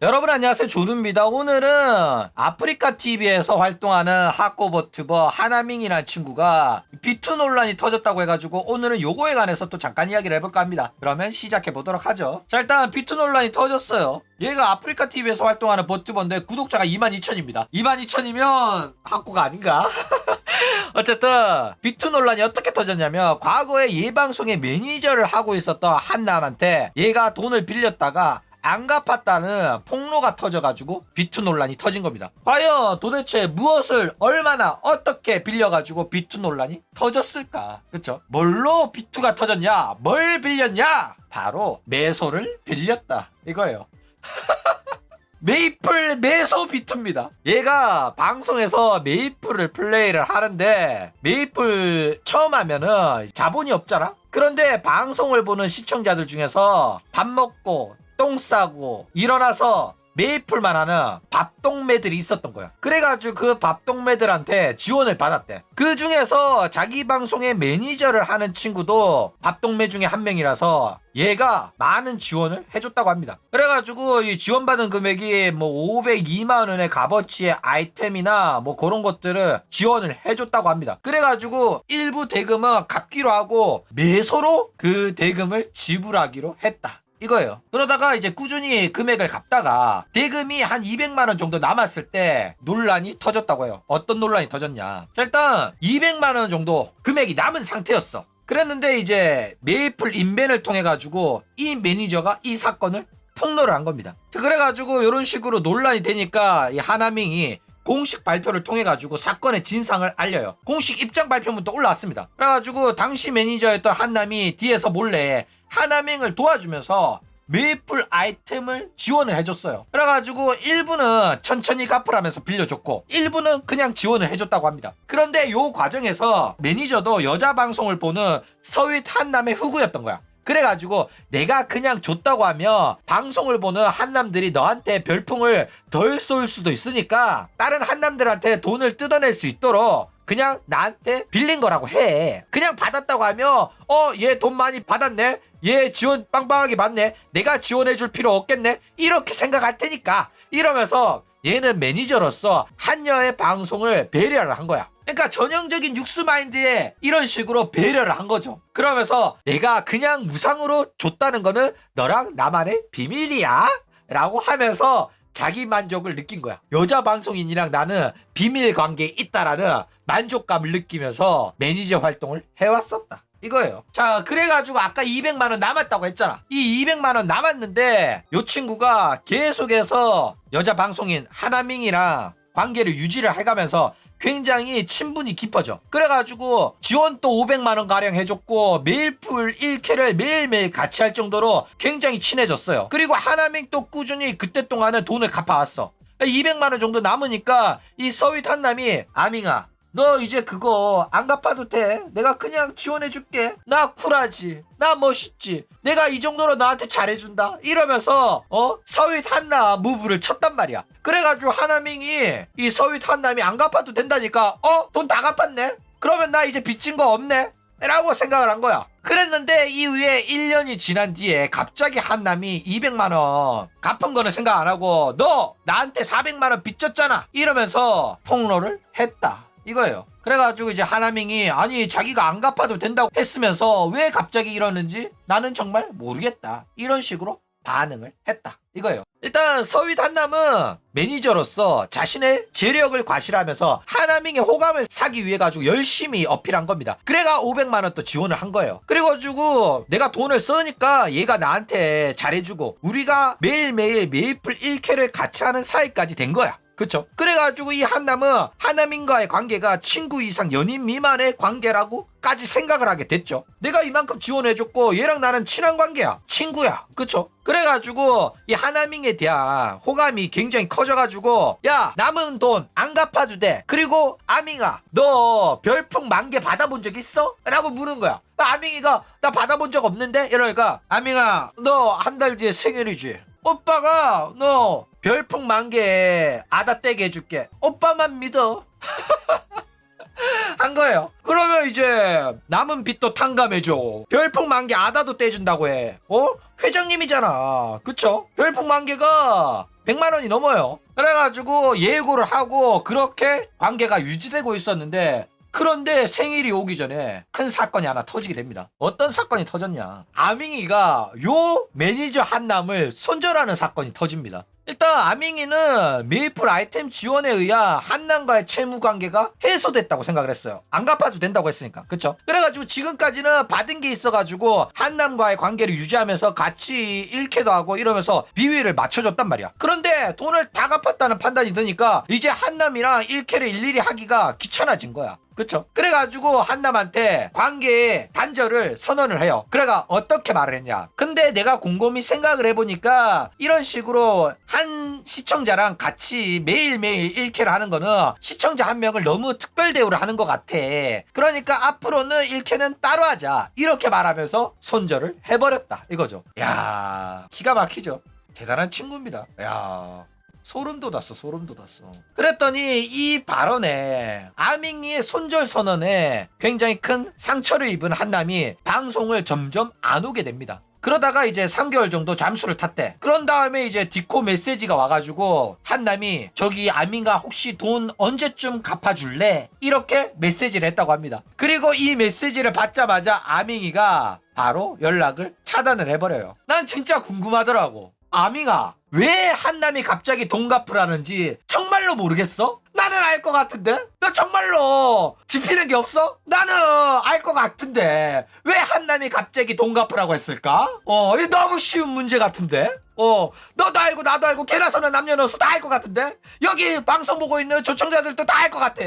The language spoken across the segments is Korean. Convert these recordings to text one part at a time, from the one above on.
여러분 안녕하세요, 조루입니다. 오늘은 아프리카TV에서 활동하는 하코버튜버 하나밍이라는 친구가 비투 논란이 터졌다고 해가지고 오늘은 요거에 관해서 또 잠깐 이야기를 해볼까 합니다. 그러면 시작해보도록 하죠. 자, 일단 비투 논란이 터졌어요. 얘가 아프리카TV에서 활동하는 버튜버인데 구독자가 22,000입니다 22,000이면 하코가 아닌가? 어쨌든 비투 논란이 어떻게 터졌냐면, 과거에 얘 방송의 매니저를 하고 있었던 한남한테 얘가 돈을 빌렸다가 안 갚았다는 폭로가 터져가지고 비투 논란이 터진 겁니다. 과연 도대체 무엇을 얼마나 어떻게 빌려가지고 비투 논란이 터졌을까? 그쵸? 뭘로 비투가 터졌냐? 뭘 빌렸냐? 바로 매소를 빌렸다, 이거예요. 메이플 매소 비투입니다. 얘가 방송에서 메이플을 플레이를 하는데, 메이플 처음 하면은 자본이 없잖아? 그런데 방송을 보는 시청자들 중에서 밥 먹고 똥 싸고 일어나서 메이플만 하는 밥똥매들이 있었던 거야. 그래가지고 그 밥똥매들한테 지원을 받았대. 그 중에서 자기 방송의 매니저를 하는 친구도 밥똥매 중에 한 명이라서 얘가 많은 지원을 해줬다고 합니다. 그래가지고 이 지원받은 금액이 뭐 502만 원의 값어치의 아이템이나 뭐 그런 것들을 지원을 해줬다고 합니다. 그래가지고 일부 대금은 갚기로 하고 매소로 그 대금을 지불하기로 했다, 이거예요. 그러다가 이제 꾸준히 금액을 갚다가 대금이 한 200만 원 정도 남았을 때 논란이 터졌다고 해요. 어떤 논란이 터졌냐? 자, 일단 200만 원 정도 금액이 남은 상태였어. 그랬는데 이제 메이플 인벤을 통해 가지고 이 매니저가 이 사건을 폭로를 한 겁니다. 그래가지고 이런 식으로 논란이 되니까 이 하나밍이 공식 발표를 통해 가지고 사건의 진상을 알려요. 공식 입장 발표문도 올라왔습니다. 그래가지고 당시 매니저였던 한남이 뒤에서 몰래 하나밍을 도와주면서 메이플 아이템을 지원을 해줬어요. 그래가지고 일부는 천천히 갚으라면서 빌려줬고 일부는 그냥 지원을 해줬다고 합니다. 그런데 요 과정에서 매니저도 여자 방송을 보는 서윗 한남의 후구였던 거야. 그래가지고 내가 그냥 줬다고 하면 방송을 보는 한남들이 너한테 별풍을 덜 쏠 수도 있으니까 다른 한남들한테 돈을 뜯어낼 수 있도록 그냥 나한테 빌린 거라고 해. 그냥 받았다고 하면 얘 돈 많이 받았네, 얘 지원 빵빵하게 받네, 내가 지원해줄 필요 없겠네, 이렇게 생각할 테니까, 이러면서 얘는 매니저로서 한여의 방송을 배려를 한 거야. 그러니까 전형적인 육수 마인드에 이런 식으로 배려를 한 거죠. 그러면서 내가 그냥 무상으로 줬다는 거는 너랑 나만의 비밀이야 라고 하면서 자기 만족을 느낀 거야. 여자 방송인이랑 나는 비밀 관계에 있다라는 만족감을 느끼면서 매니저 활동을 해왔었다, 이거예요. 자, 그래가지고 아까 200만 원 남았다고 했잖아. 이 200만 원 남았는데 요 친구가 계속해서 여자 방송인 하나밍이랑 관계를 유지를 해가면서 굉장히 친분이 깊어져. 그래가지고 지원 또 500만 원 가량 해줬고 메이플 1캐를 매일매일 같이 할 정도로 굉장히 친해졌어요. 그리고 하나밍 또 꾸준히 그때 동안은 돈을 갚아왔어. 200만 원 정도 남으니까 이 서윗 한남이, 아밍아 너 이제 그거 안 갚아도 돼. 내가 그냥 지원해줄게. 나 쿨하지, 나 멋있지, 내가 이 정도로 나한테 잘해준다, 이러면서 서윗 한남 무브를 쳤단 말이야. 그래가지고 하나밍이 이 서윗 한남이 안 갚아도 된다니까 돈 다 갚았네, 그러면 나 이제 빚진 거 없네 라고 생각을 한 거야. 그랬는데 이후에 1년이 지난 뒤에 갑자기 한남이 200만원 갚은 거는 생각 안 하고 너 나한테 400만원 빚졌잖아 이러면서 폭로를 했다, 이거예요. 그래가지고 이제 하나밍이 아니 자기가 안 갚아도 된다고 했으면서 왜 갑자기 이러는지 나는 정말 모르겠다, 이런 식으로 반응을 했다, 이거예요. 일단 서윗 한남은 매니저로서 자신의 재력을 과시하면서 하나밍의 호감을 사기 위해 가지고 열심히 어필한 겁니다. 그래가 500만 원 또 지원을 한 거예요. 그래가지고 내가 돈을 쓰니까 얘가 나한테 잘해주고 우리가 매일매일 메이플 1캐를 같이 하는 사이까지 된 거야. 그쵸? 그래가지고 이 한남은 하나밍과의 관계가 친구 이상 연인 미만의 관계라고까지 생각을 하게 됐죠. 내가 이만큼 지원해줬고 얘랑 나는 친한 관계야, 친구야, 그쵸? 그래가지고 이 하나밍에 대한 호감이 굉장히 커져가지고 야 남은 돈 안 갚아도 돼, 그리고 아밍아 너 별풍 10,000개 받아본 적 있어? 라고 물은 거야. 아밍이가 나 받아본 적 없는데? 이러니까 아밍아 너 한 달 뒤에 생일이지, 오빠가 너 별풍 10,000개 아다 떼게 해줄게, 오빠만 믿어. 한 거예요. 그러면 이제 남은 빚도 탕감해줘. 별풍 10,000개 아다도 떼준다고 해. 회장님이잖아. 그쵸? 별풍 10,000개가 100만 원이 넘어요. 그래가지고 예고를 하고 그렇게 관계가 유지되고 있었는데, 그런데 생일이 오기 전에 큰 사건이 하나 터지게 됩니다. 어떤 사건이 터졌냐? 아밍이가 요 매니저 한남을 손절하는 사건이 터집니다. 일단 아밍이는 메이플 아이템 지원에 의한 한남과의 채무 관계가 해소됐다고 생각을 했어요. 안 갚아도 된다고 했으니까. 그쵸? 그래가지고 지금까지는 받은 게 있어가지고 한남과의 관계를 유지하면서 같이 1캐도 하고 이러면서 비위를 맞춰줬단 말이야. 그런데 돈을 다 갚았다는 판단이 드니까 이제 한남이랑 1캐를 일일이 하기가 귀찮아진 거야. 그쵸? 그래가지고 한남한테 관계의 단절을 선언을 해요. 그래가 어떻게 말을 했냐? 근데 내가 곰곰이 생각을 해보니까 이런 식으로 한 시청자랑 같이 매일매일 1캐를 하는 거는 시청자 한 명을 너무 특별 대우를 하는 것 같아. 그러니까 앞으로는 1캐는 따로 하자. 이렇게 말하면서 손절을 해버렸다. 이거죠. 야, 기가 막히죠? 대단한 친구입니다. 야, 소름 돋았어, 소름 돋았어. 그랬더니 이 발언에, 아밍이의 손절 선언에 굉장히 큰 상처를 입은 한남이 방송을 점점 안 오게 됩니다. 그러다가 이제 3개월 정도 잠수를 탔대. 그런 다음에 이제 디코 메시지가 와가지고 한남이 저기 아밍아 혹시 돈 언제쯤 갚아줄래? 이렇게 메시지를 했다고 합니다. 그리고 이 메시지를 받자마자 아밍이가 바로 연락을 차단을 해버려요. 난 진짜 궁금하더라고. 아밍아, 왜 한남이 갑자기 돈 갚으라는지 정말로 모르겠어? 나는 알 것 같은데? 너 정말로 짚히는 게 없어? 나는 알 것 같은데 왜 한남이 갑자기 돈 갚으라고 했을까? 이거 너무 쉬운 문제 같은데? 너도 알고 나도 알고 개나서는 남녀노소 다 알 것 같은데? 여기 방송 보고 있는 조청자들도 다 알 것 같아.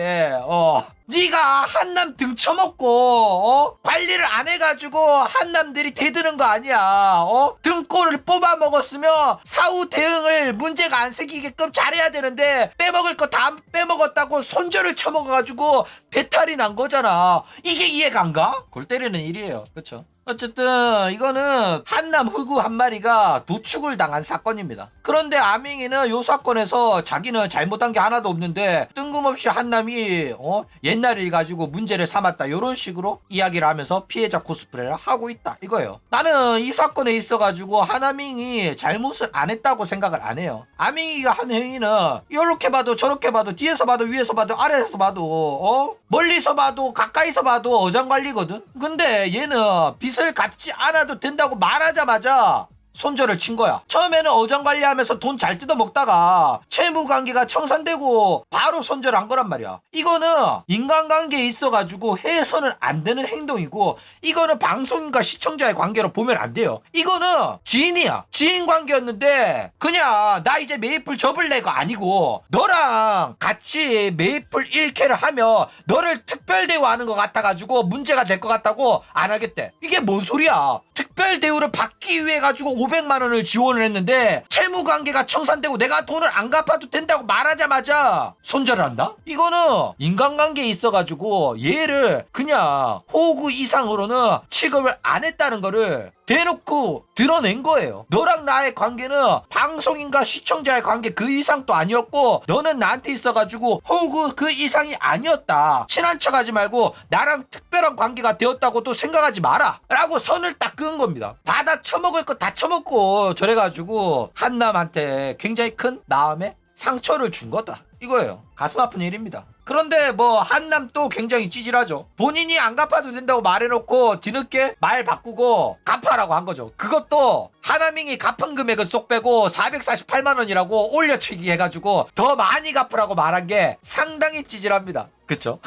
네가 한남 등쳐먹고 관리를 안 해가지고 한남들이 대드는 거 아니야. 등골을 뽑아 먹었으면 사후 대응을 문제가 안 생기게끔 잘해야 되는데 빼먹을 거 다 빼먹었다고 손절을 쳐먹어가지고 배탈이 난 거잖아. 이게 이해가 안 가? 골 때리는 일이에요. 그쵸? 어쨌든 이거는 한남 흑우 한 마리가 도축을 당한 사건입니다. 그런데 아밍이는 요 사건에서 자기는 잘못한 게 하나도 없는데 뜬금없이 한남이 옛날 일 가지고 문제를 삼았다 요런 식으로 이야기를 하면서 피해자 코스프레를 하고 있다 이거예요. 나는 이 사건에 있어가지고 한아밍이 잘못을 안 했다고 생각을 안 해요. 아밍이가 한 행위는 이렇게 봐도 저렇게 봐도 뒤에서 봐도 위에서 봐도 아래에서 봐도 멀리서 봐도 가까이서 봐도 어장관리거든. 근데 얘는 빚을 갚지 않아도 된다고 말하자마자 손절을 친 거야. 처음에는 어장관리하면서 돈 잘 뜯어먹다가 채무관계가 청산되고 바로 손절한 거란 말이야. 이거는 인간관계에 있어가지고 해서는 안 되는 행동이고, 이거는 방송인과 시청자의 관계로 보면 안 돼요. 이거는 지인이야. 지인 관계였는데 그냥 나 이제 메이플 접을래가 아니고 너랑 같이 메이플 1캐를 하면 너를 특별 대우하는 것 같아가지고 문제가 될 것 같다고 안 하겠대. 이게 뭔 소리야. 특별 대우를 받기 위해 가지고 500만 원을 지원을 했는데 채무관계가 청산되고 내가 돈을 안 갚아도 된다고 말하자마자 손절을 한다? 이거는 인간관계에 있어가지고 얘를 그냥 호구 이상으로는 취급을 안 했다는 거를 대놓고 드러낸 거예요. 너랑 나의 관계는 방송인과 시청자의 관계 그 이상도 아니었고 너는 나한테 있어가지고 호구 그 이상이 아니었다. 친한 척하지 말고 나랑 특별한 관계가 되었다고도 생각하지 마라 라고 선을 딱 그은 겁니다. 받아 처먹을 거 다 처먹고 저래가지고 한남한테 굉장히 큰 마음의 상처를 준 거다 이거예요. 가슴 아픈 일입니다. 그런데 뭐 한남 또 굉장히 찌질하죠. 본인이 안 갚아도 된다고 말해놓고 뒤늦게 말 바꾸고 갚아라고 한 거죠. 그것도 하나밍이 갚은 금액은 쏙 빼고 448만 원이라고 올려치기 해가지고 더 많이 갚으라고 말한 게 상당히 찌질합니다. 그쵸?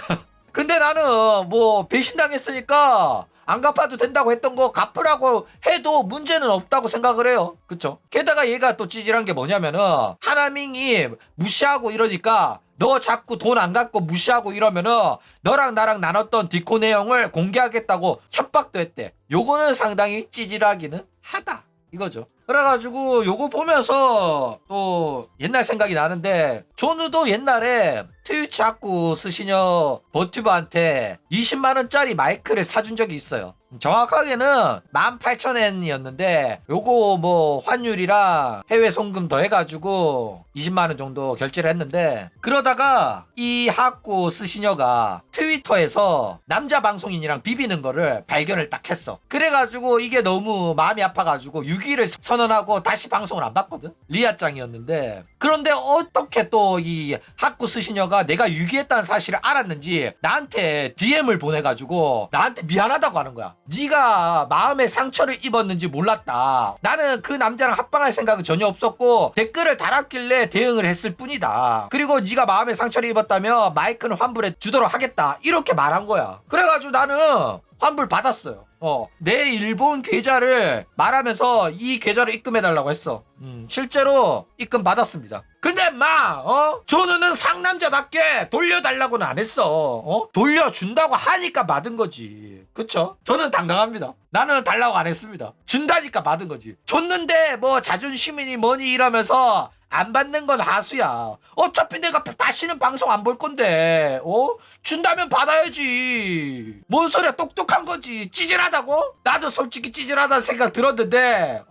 근데 나는 뭐 배신당했으니까 안 갚아도 된다고 했던 거 갚으라고 해도 문제는 없다고 생각을 해요. 그쵸? 게다가 얘가 또 찌질한 게 뭐냐면은 하나밍이 무시하고 이러니까 너 자꾸 돈 안 갚고 무시하고 이러면은 너랑 나랑 나눴던 디코 내용을 공개하겠다고 협박도 했대. 요거는 상당히 찌질하기는 하다 이거죠. 그래가지고 요거 보면서 또 옛날 생각이 나는데, 존우도 옛날에 트위치 학구 쓰시녀 버튜버한테 20만원짜리 마이크를 사준 적이 있어요. 정확하게는 18,000엔이었는데 요거 뭐 환율이랑 해외 송금 더 해가지고 20만원 정도 결제를 했는데, 그러다가 이 하쿠 스시녀가 트위터에서 남자 방송인이랑 비비는 거를 발견을 딱 했어. 그래가지고 이게 너무 마음이 아파가지고 6위를 선언하고 다시 방송을 안 봤거든. 리아짱이었는데, 그런데 어떻게 또 이 하쿠 스시녀가 내가 6위했다는 사실을 알았는지 나한테 DM을 보내가지고 나한테 미안하다고 하는 거야. 네가 마음에 상처를 입었는지 몰랐다. 나는 그 남자랑 합방할 생각은 전혀 없었고 댓글을 달았길래 대응을 했을 뿐이다. 그리고 네가 마음에 상처를 입었다며 마이크는 환불해 주도록 하겠다. 이렇게 말한 거야. 그래가지고 나는 환불 받았어요. 내 일본 계좌를 말하면서 이 계좌를 입금해달라고 했어. 실제로 입금 받았습니다. 근데 조누는 상남자답게 돌려달라고는 안 했어. 돌려준다고 하니까 받은 거지. 그쵸? 저는 당당합니다. 나는 달라고 안 했습니다. 준다니까 받은 거지. 줬는데 뭐 자존심이니 뭐니 이러면서 안 받는 건 하수야. 어차피 내가 다시는 방송 안 볼 건데 준다면 받아야지. 뭔 소리야, 똑똑한 거지. 찌질하다고? 나도 솔직히 찌질하다는 생각 들었는데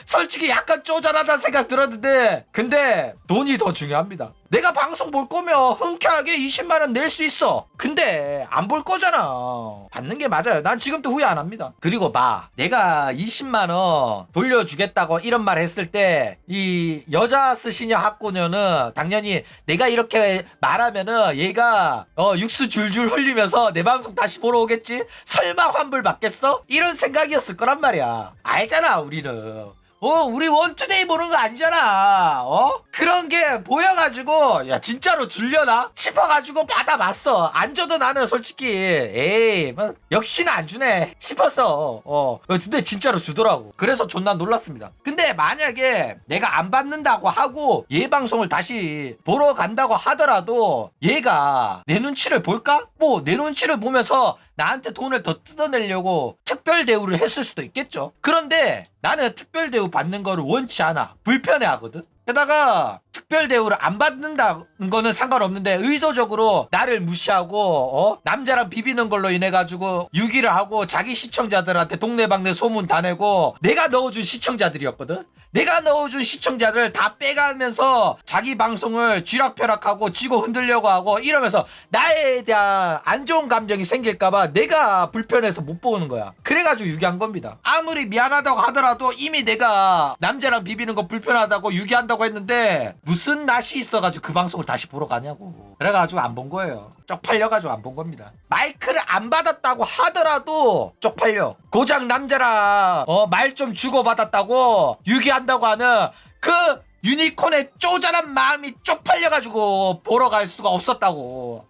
솔직히 약간 쪼잔하다는 생각 들었는데, 근데 돈이 더 중요합니다. 내가 방송 볼 거면 흔쾌하게 20만원 낼 수 있어. 근데 안 볼 거잖아. 받는 게 맞아요. 난 지금도 후회 안 합니다. 그리고 내가 20만원 돌려주겠다고 이런 말 했을 때 이 여자 스시녀 하코녀는 당연히 내가 이렇게 말하면은 얘가 육수 줄줄 흘리면서 내 방송 다시 보러 오겠지? 설마 환불 받겠어? 이런 생각이었을 거란 말이야. 알잖아 우리는. 우리 원투데이 보는 거 아니잖아. 그런 게 보여가지고 야 진짜로 줄려나 싶어가지고 받아봤어. 안 줘도 나는 솔직히 에이 뭐 역시나 안 주네 싶었어. 근데 진짜로 주더라고. 그래서 존나 놀랐습니다. 근데 만약에 내가 안 받는다고 하고 얘 방송을 다시 보러 간다고 하더라도 얘가 내 눈치를 볼까? 뭐 내 눈치를 보면서 나한테 돈을 더 뜯어내려고 특별 대우를 했을 수도 있겠죠. 그런데 나는 특별 대우 받는 거를 원치 않아. 불편해 하거든. 게다가 특별 대우를 안 받는다는 거는 상관없는데 의도적으로 나를 무시하고 남자랑 비비는 걸로 인해 가지고 유기를 하고 자기 시청자들한테 동네방네 소문 다 내고, 내가 넣어준 시청자들이었거든. 내가 넣어준 시청자들 다 빼가면서 자기 방송을 쥐락펴락하고 쥐고 흔들려고 하고 이러면서 나에 대한 안 좋은 감정이 생길까봐 내가 불편해서 못 보는 거야. 그래가지고 유기한 겁니다. 아무리 미안하다고 하더라도 이미 내가 남자랑 비비는 거 불편하다고 유기한다고 했는데 무슨 낯이 있어가지고 그 방송을 다시 보러 가냐고. 그래가지고 안 본 거예요. 쪽팔려가지고 안 본 겁니다. 마이크를 안 받았다고 하더라도 쪽팔려. 고작 남자랑 말 좀 주고받았다고 유기한다고 하는 그 유니콘의 쪼잔한 마음이 쪽팔려가지고 보러 갈 수가 없었다고.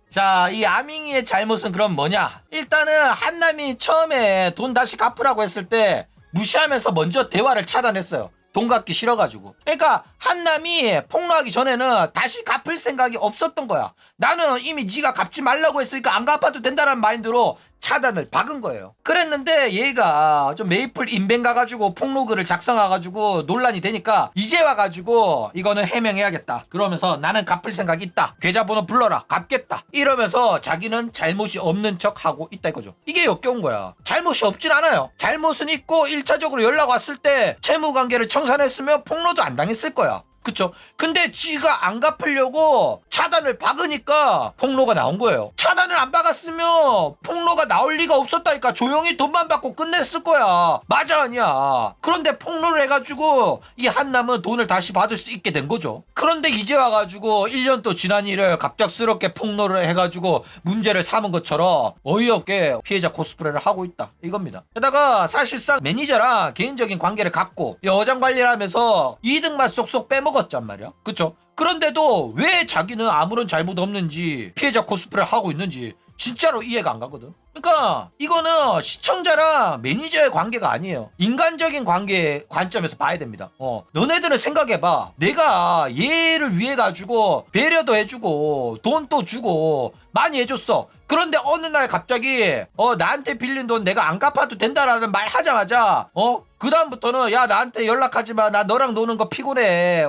자, 이 아밍이의 잘못은 그럼 뭐냐? 일단은 한남이 처음에 돈 다시 갚으라고 했을 때 무시하면서 먼저 대화를 차단했어요. 돈 갚기 싫어가지고. 그러니까 한남이 폭로하기 전에는 다시 갚을 생각이 없었던 거야. 나는 이미 네가 갚지 말라고 했으니까 안 갚아도 된다는 마인드로 차단을 박은 거예요. 그랬는데 얘가 좀 메이플 인벤 가가지고 폭로글을 작성해가지고 논란이 되니까 이제 와가지고 이거는 해명해야겠다. 그러면서 나는 갚을 생각이 있다. 계좌번호 불러라. 갚겠다. 이러면서 자기는 잘못이 없는 척 하고 있다 이거죠. 이게 역겨운 거야. 잘못이 없진 않아요. 잘못은 있고 1차적으로 연락 왔을 때 채무관계를 청산했으면 폭로도 안 당했을 거야. 그쵸? 근데 지가 안 갚으려고 차단을 박으니까 폭로가 나온 거예요. 차단을 안 박았으면 폭로가 나올 리가 없었다니까. 조용히 돈만 받고 끝냈을 거야. 맞아 아니야. 그런데 폭로를 해가지고 이 한남은 돈을 다시 받을 수 있게 된 거죠. 그런데 이제 와가지고 1년 또 지난 일을 갑작스럽게 폭로를 해가지고 문제를 삼은 것처럼 어이없게 피해자 코스프레를 하고 있다 이겁니다. 게다가 사실상 매니저랑 개인적인 관계를 갖고 어장 관리를 하면서 이득만 쏙쏙 빼먹었단 말이야. 그쵸? 그런데도 왜 자기는 아무런 잘못 없는지 피해자 코스프레를 하고 있는지 진짜로 이해가 안 가거든. 그러니까 이거는 시청자랑 매니저의 관계가 아니에요. 인간적인 관계 관점에서 봐야 됩니다. 너네들은 생각해봐. 내가 얘를 위해 가지고 배려도 해주고 돈도 주고 많이 해줬어. 그런데 어느 날 갑자기 나한테 빌린 돈 내가 안 갚아도 된다라는 말 하자마자 그 다음부터는 야 나한테 연락하지 마. 나 너랑 노는 거 피곤해.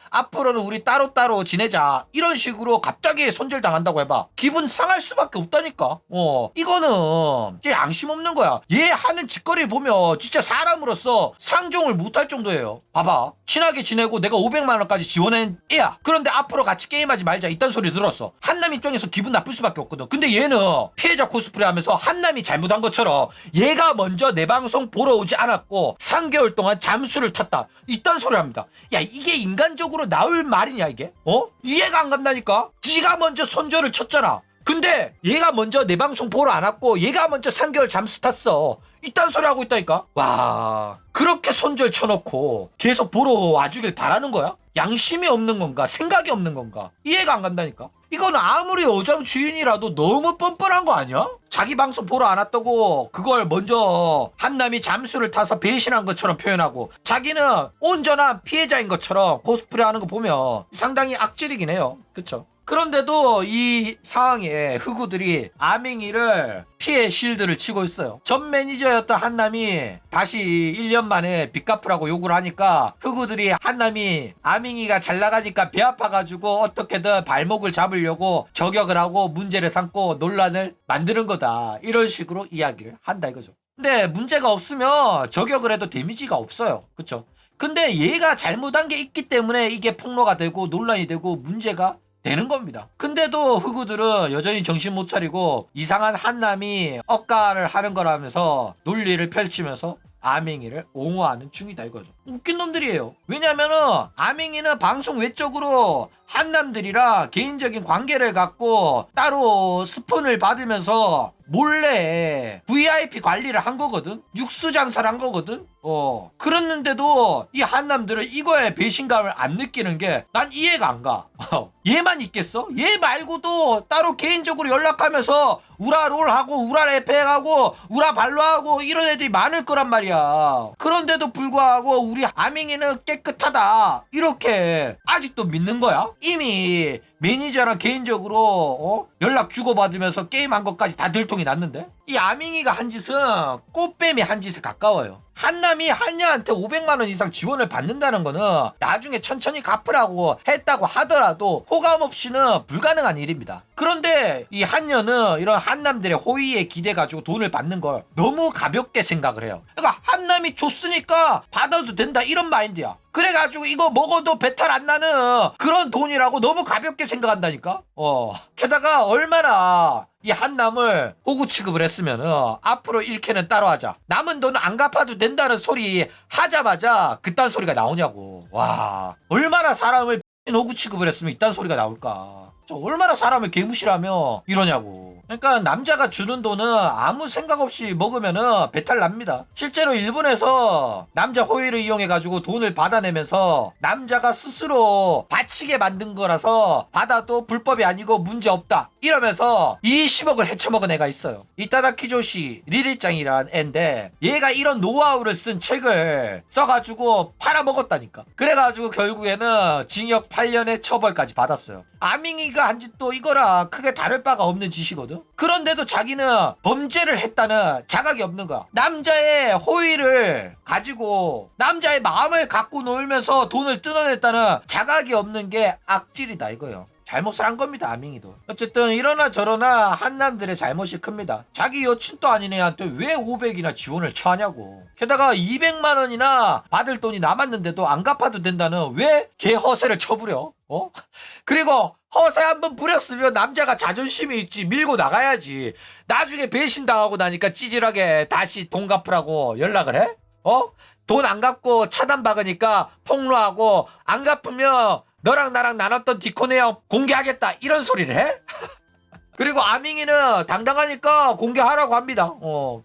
앞으로는 우리 따로따로 지내자. 이런 식으로 갑자기 손절당한다고 해봐. 기분 상할 수밖에 없다니까. 이거는 이제 양심 없는 거야. 얘 하는 짓거리 보면 진짜 사람으로서 상종을 못할 정도예요. 봐봐. 친하게 지내고 내가 500만 원까지 지원한 애야. 그런데 앞으로 같이 게임하지 말자. 이딴 소리 들었어. 한남 입장에서 기분 나쁠 수밖에 없거든. 근데 얘는 피해자 코스프레 하면서 한남이 잘못한 것처럼 얘가 먼저 내 방송 보러 오지 않았고 3개월 동안 잠수를 탔다. 이딴 소리 합니다. 야 이게 인간적으로 나올 말이냐 이게? 이해가 안 간다니까? 지가 먼저 손절을 쳤잖아. 근데 얘가 먼저 내 방송 보러 안 왔고 얘가 먼저 3개월 잠수 탔어. 이딴 소리 하고 있다니까? 와, 그렇게 손절 쳐놓고 계속 보러 와주길 바라는 거야? 양심이 없는 건가? 생각이 없는 건가? 이해가 안 간다니까? 이거는 아무리 어장 주인이라도 너무 뻔뻔한 거 아니야? 자기 방송 보러 안 왔다고 그걸 먼저 한남이 잠수를 타서 배신한 것처럼 표현하고 자기는 온전한 피해자인 것처럼 코스프레 하는 거 보면 상당히 악질이긴 해요. 그쵸? 그런데도 이 상황에 흑우들이 아밍이를 피해 실드를 치고 있어요. 전 매니저였던 한남이 다시 1년 만에 빚 갚으라고 요구를 하니까 흑우들이 한남이 아밍이가 잘 나가니까 배 아파가지고 어떻게든 발목을 잡으려고 저격을 하고 문제를 삼고 논란을 만드는 거다. 이런 식으로 이야기를 한다 이거죠. 근데 문제가 없으면 저격을 해도 데미지가 없어요. 그쵸? 근데 얘가 잘못한 게 있기 때문에 이게 폭로가 되고 논란이 되고 문제가 되는 겁니다. 근데도 흑우들은 여전히 정신 못 차리고 이상한 한남이 억가를 하는 거라면서 논리를 펼치면서 아밍이를 옹호하는 중이다 이거죠. 웃긴 놈들이에요. 왜냐면은 아밍이는 방송 외적으로 한남들이랑 개인적인 관계를 갖고 따로 스폰을 받으면서 몰래 VIP 관리를 한 거거든. 육수 장사를 한 거거든. 그랬는데도 이 한남들은 이거에 배신감을 안 느끼는 게 난 이해가 안 가. 얘만 있겠어? 얘 말고도 따로 개인적으로 연락하면서 우라롤하고 우라레페하고 우라발로하고 이런 애들이 많을 거란 말이야. 그런데도 불구하고 우리 아밍이는 깨끗하다 이렇게 아직도 믿는 거야? 이미 매니저랑 개인적으로 연락 주고받으면서 게임한 것까지 다 들통이 났는데 이 아밍이가 한 짓은 꽃뱀이 한 짓에 가까워요. 한남이 한여한테 500만 원 이상 지원을 받는다는 거는 나중에 천천히 갚으라고 했다고 하더라도 호감 없이는 불가능한 일입니다. 그런데 이 한여는 이런 한남들의 호의에 기대 가지고 돈을 받는 걸 너무 가볍게 생각을 해요. 그러니까 한남이 줬으니까 받아도 된다 이런 마인드야. 그래가지고 이거 먹어도 배탈 안 나는 그런 돈이라고 너무 가볍게 생각한다니까. 게다가 얼마나 이 한남을 호구 취급을 했으면 앞으로 1캐는 따로 하자. 남은 돈은 안 갚아도 된다는 소리 하자마자 그딴 소리가 나오냐고. 와, 얼마나 사람을 호구 취급을 했으면 이딴 소리가 나올까. 얼마나 사람을 개무시하며 이러냐고. 그러니까 남자가 주는 돈은 아무 생각 없이 먹으면은 배탈 납니다. 실제로 일본에서 남자 호의를 이용해 가지고 돈을 받아내면서 남자가 스스로 바치게 만든 거라서 받아도 불법이 아니고 문제 없다 이러면서 20억을 헤쳐먹은 애가 있어요. 이타다키 조시 리리짱이란 애인데 얘가 이런 노하우를 쓴 책을 써가지고 팔아먹었다니까. 그래가지고 결국에는 징역 8년의 처벌까지 받았어요. 아밍이가 한 짓도 이거랑 크게 다를 바가 없는 짓이거든. 그런데도 자기는 범죄를 했다는 자각이 없는 거야. 남자의 호의를 가지고 남자의 마음을 갖고 놀면서 돈을 뜯어냈다는 자각이 없는 게 악질이다 이거요. 잘못을 한 겁니다. 아밍이도. 어쨌든 이러나 저러나 한남들의 잘못이 큽니다. 자기 여친도 아닌 애한테 왜 500이나 지원을 처하냐고. 게다가 200만 원이나 받을 돈이 남았는데도 안 갚아도 된다는 왜 개 허세를 쳐부려. 그리고 허세 한번 부렸으면 남자가 자존심이 있지 밀고 나가야지. 나중에 배신당하고 나니까 찌질하게 다시 돈 갚으라고 연락을 해? 돈 안 갚고 차단박으니까 폭로하고 안 갚으면 너랑 나랑 나눴던 디코 내용 공개하겠다 이런 소리를 해? 그리고 아밍이는 당당하니까 공개하라고 합니다.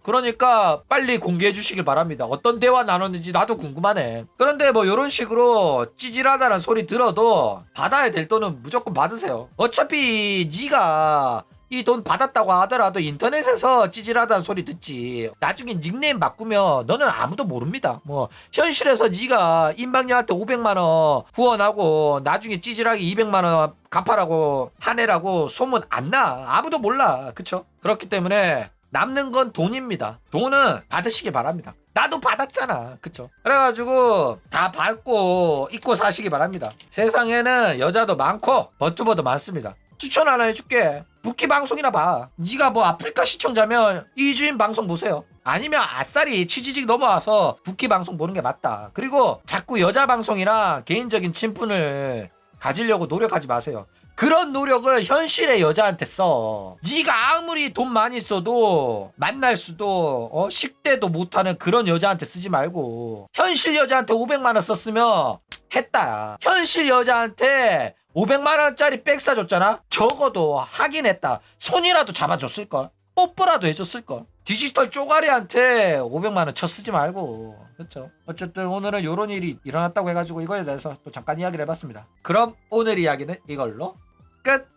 그러니까 빨리 공개해 주시길 바랍니다. 어떤 대화 나눴는지 나도 궁금하네. 그런데 뭐 이런 식으로 찌질하다는 소리 들어도 받아야 될 돈은 무조건 받으세요. 어차피 네가 이 돈 받았다고 하더라도 인터넷에서 찌질하다는 소리 듣지 나중에 닉네임 바꾸면 너는 아무도 모릅니다. 뭐 현실에서 네가 임방녀한테 500만원 후원하고 나중에 찌질하게 200만원 갚아라고 한 애라고 소문 안 나. 아무도 몰라. 그쵸? 그렇기 때문에 남는 건 돈입니다. 돈은 받으시기 바랍니다. 나도 받았잖아. 그쵸? 그래가지고 다 받고 입고 사시기 바랍니다. 세상에는 여자도 많고 버튜버도 많습니다. 추천 하나 해줄게. 부키 방송이나 봐. 네가 뭐 아프리카 시청자면 이주인 방송 보세요. 아니면 아싸리 치지직 넘어와서 부키 방송 보는 게 맞다. 그리고 자꾸 여자 방송이나 개인적인 친분을 가지려고 노력하지 마세요. 그런 노력을 현실의 여자한테 써. 네가 아무리 돈 많이 써도 만날 수도 식대도 못하는 그런 여자한테 쓰지 말고 현실 여자한테 500만 원 썼으면 했다. 현실 여자한테 500만 원짜리 백 사줬잖아. 적어도 하긴 했다. 손이라도 잡아줬을걸. 뽀뽀라도 해줬을걸. 디지털 쪼가리한테 500만 원 쳐 쓰지 말고. 그렇죠. 어쨌든 오늘은 요런 일이 일어났다고 해가지고 이거에 대해서 또 잠깐 이야기를 해봤습니다. 그럼 오늘 이야기는 이걸로 끝.